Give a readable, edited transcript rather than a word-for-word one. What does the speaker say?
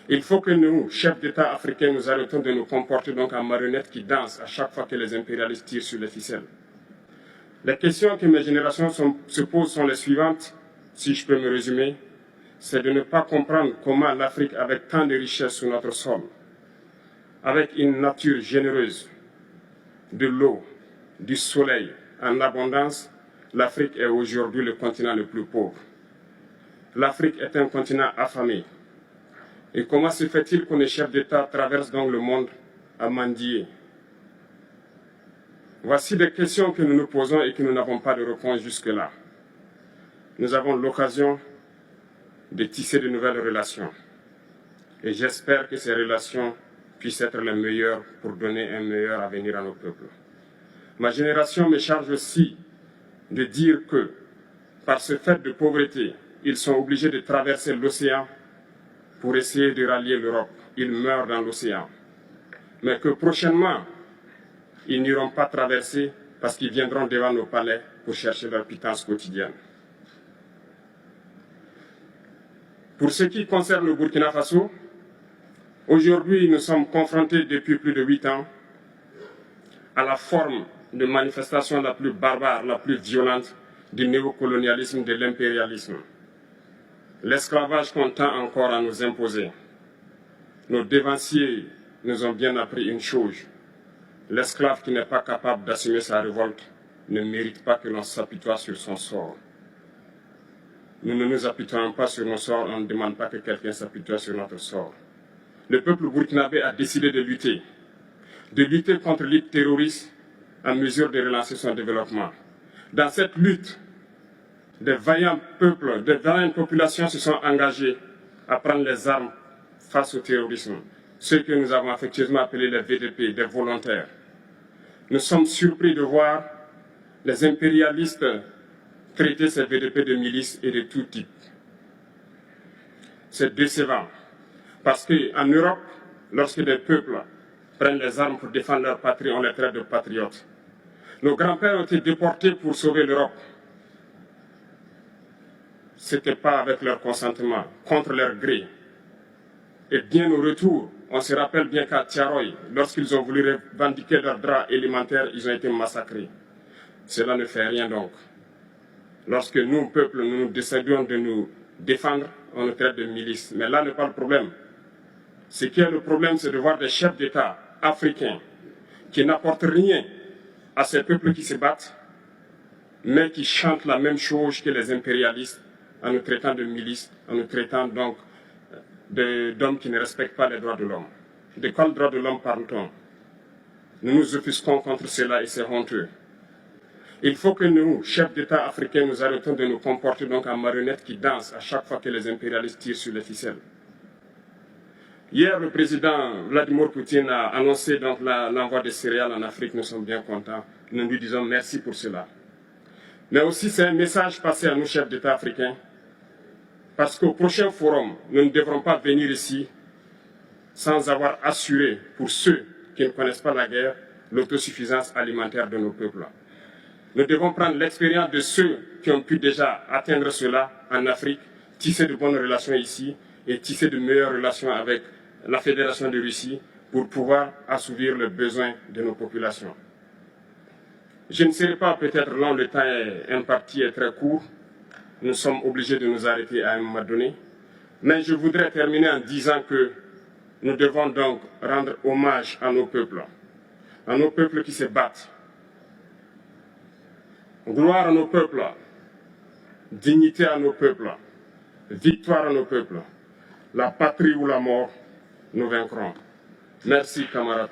Il faut que nous, chefs d'État africains, nous arrêtons de nous comporter donc en marionnettes qui dansent à chaque fois que les impérialistes tirent sur les ficelles. Les questions que mes générations se posent sont les suivantes, si je peux me résumer. C'est de ne pas comprendre comment l'Afrique, avec tant de richesses sur notre sol, avec une nature généreuse, de l'eau, du soleil en abondance, l'Afrique est aujourd'hui le continent le plus pauvre. L'Afrique est un continent affamé. Et comment se fait-il que les chefs d'État traversent donc le monde à mendier? Voici des questions que nous nous posons et que nous n'avons pas de réponse jusque-là. Nous avons l'occasion de tisser de nouvelles relations. Et j'espère que ces relations puissent être les meilleures pour donner un meilleur avenir à nos peuples. Ma génération me charge aussi de dire que, par ce fait de pauvreté, ils sont obligés de traverser l'océan pour essayer de rallier l'Europe. Ils meurent dans l'océan. Mais que prochainement, ils n'iront pas traverser parce qu'ils viendront devant nos palais pour chercher leur pitance quotidienne. Pour ce qui concerne le Burkina Faso, aujourd'hui nous sommes confrontés depuis plus de 8 ans à la forme de manifestation la plus barbare, la plus violente du néocolonialisme, de l'impérialisme. L'esclavage qu'on tend encore à nous imposer. Nos dévanciers nous ont bien appris une chose. L'esclave qui n'est pas capable d'assumer sa révolte ne mérite pas que l'on s'apitoie sur son sort. Nous ne nous apitoyons pas sur nos sorts, on ne demande pas que quelqu'un s'apitoie sur notre sort. Le peuple burkinabé a décidé de lutter contre l'île terroriste en mesure de relancer son développement. Dans cette lutte, des vaillants peuples, des vaillantes populations se sont engagées à prendre les armes face au terrorisme, ceux que nous avons affectueusement appelés les VDP, des volontaires. Nous sommes surpris de voir les impérialistes traiter ces VDP de milices et de tout type. C'est décevant, parce qu'en Europe, lorsque des peuples prennent les armes pour défendre leur patrie, on les traite de patriotes. Nos grands-pères ont été déportés pour sauver l'Europe. Ce n'était pas avec leur consentement, contre leur gré. Et bien au retour, on se rappelle bien qu'à Tiaroy, lorsqu'ils ont voulu revendiquer leurs droits élémentaires, ils ont été massacrés. Cela ne fait rien donc. Lorsque nous, peuple, nous nous décidons de nous défendre, on nous traite de milices. Mais là n'est pas le problème. Ce qui est le problème, c'est de voir des chefs d'État africains qui n'apportent rien à ces peuples qui se battent, mais qui chantent la même chose que les impérialistes en nous traitant de milices, en nous traitant donc d'hommes qui ne respectent pas les droits de l'homme. De quels droits de l'homme parle-t-on? Nous nous offusquons contre cela et c'est honteux. Il faut que nous, chefs d'État africains, nous arrêtons de nous comporter donc en marionnettes qui dansent à chaque fois que les impérialistes tirent sur les ficelles. Hier, le président Vladimir Poutine a annoncé donc l'envoi de céréales en Afrique. Nous sommes bien contents. Nous lui disons merci pour cela. Mais aussi, c'est un message passé à nous, chefs d'État africains, parce qu'au prochain forum, nous ne devrons pas venir ici sans avoir assuré, pour ceux qui ne connaissent pas la guerre, l'autosuffisance alimentaire de nos peuples. Nous devons prendre l'expérience de ceux qui ont pu déjà atteindre cela en Afrique, tisser de bonnes relations ici et tisser de meilleures relations avec la Fédération de Russie pour pouvoir assouvir les besoins de nos populations. Je ne serai pas peut-être long, le temps imparti est très court. Nous sommes obligés de nous arrêter à un moment donné. Mais je voudrais terminer en disant que nous devons donc rendre hommage à nos peuples qui se battent. Gloire à nos peuples, dignité à nos peuples, victoire à nos peuples. La patrie ou la mort, nous vaincrons. Merci, camarades.